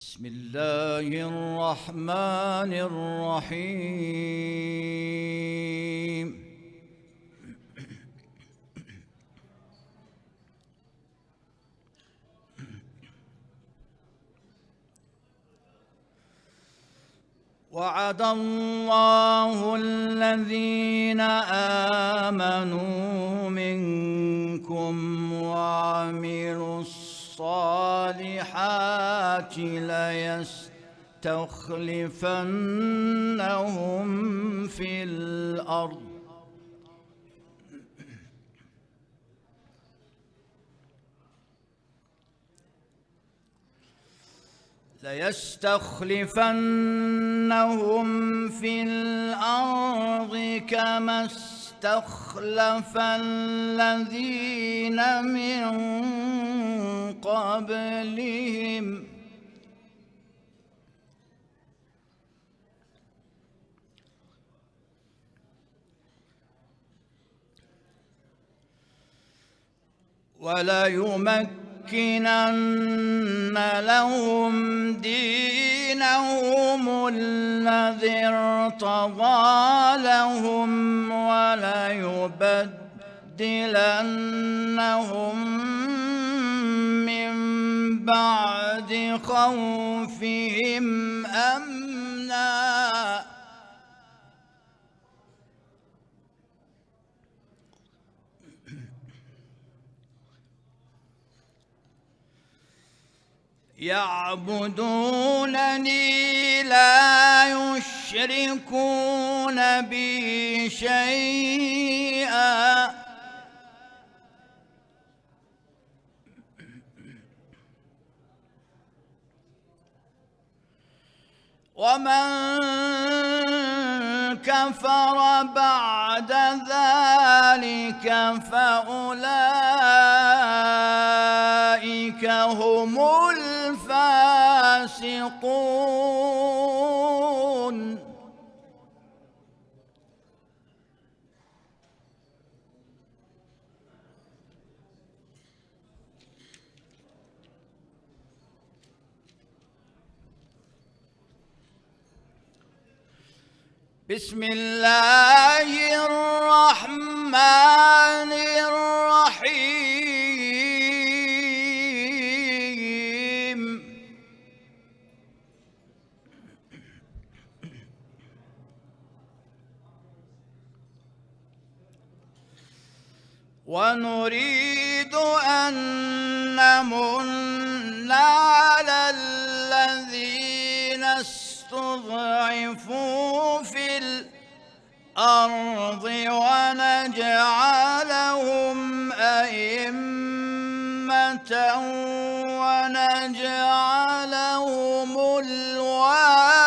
بسم الله الرحمن الرحيم. وعد الله الذين آمنوا منكم وعملوا الصالحات ليستخلفنهم في الأرض كما استخلف الذين من قبلهم وليمكنن لهم دينهم الذي ارتضى لهم وليبدلنهم من بعد خوفهم أمنا يعبدونني لا يشركون بي شيئا ومن كفر بعد ذلك فأولئك هم الفاسقون. بسم الله الرحمن الرحيم. ونريد أن نمن على الذين استضعفوا في الأرض ونجعلهم أئمة ونجعلهم الوارثين.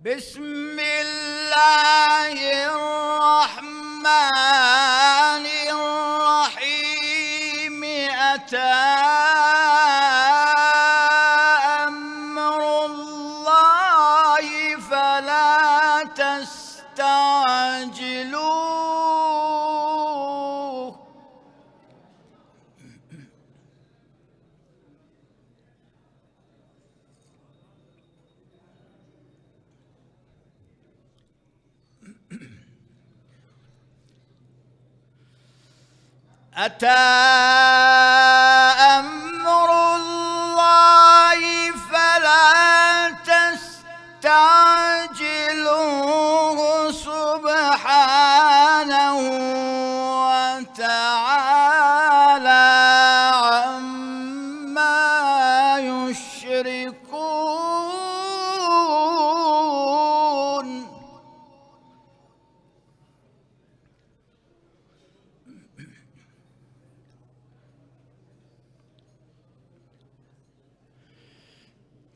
بسم الله الرحمن الرحيم. أتى أمر الله فلا تستعجلوه أتى أمر الله فلا تستعجلوه سبحانه وتعالى عما يشركون.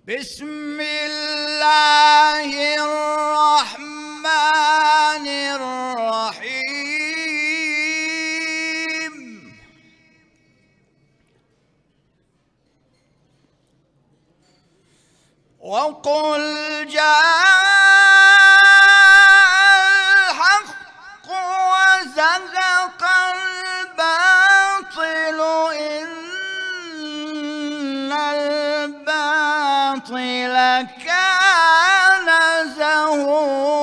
بسم الله الرحمن الرحيم. وقل جاء الحق وزهق الباطل إن الباطل كان زهوقا.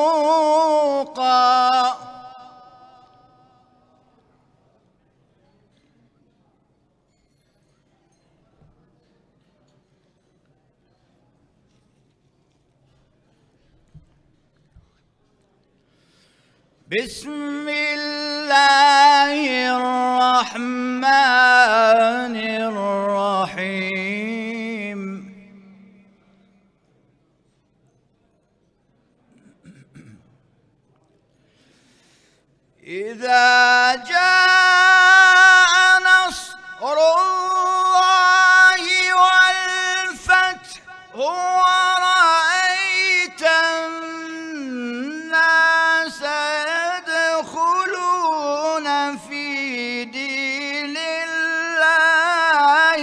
بسم الله الرحمن الرحيم. إذا جاء نصر الله والفتح ورأيت الناس يدخلون في دين الله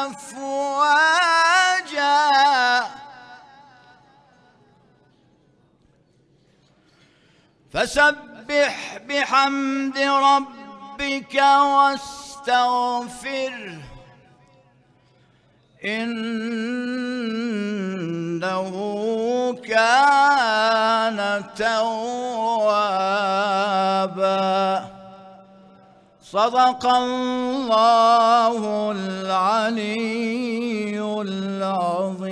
أفواجا فسبح بحمد ربك واستغفره إنه كان توابا. صدق الله العلي العظيم.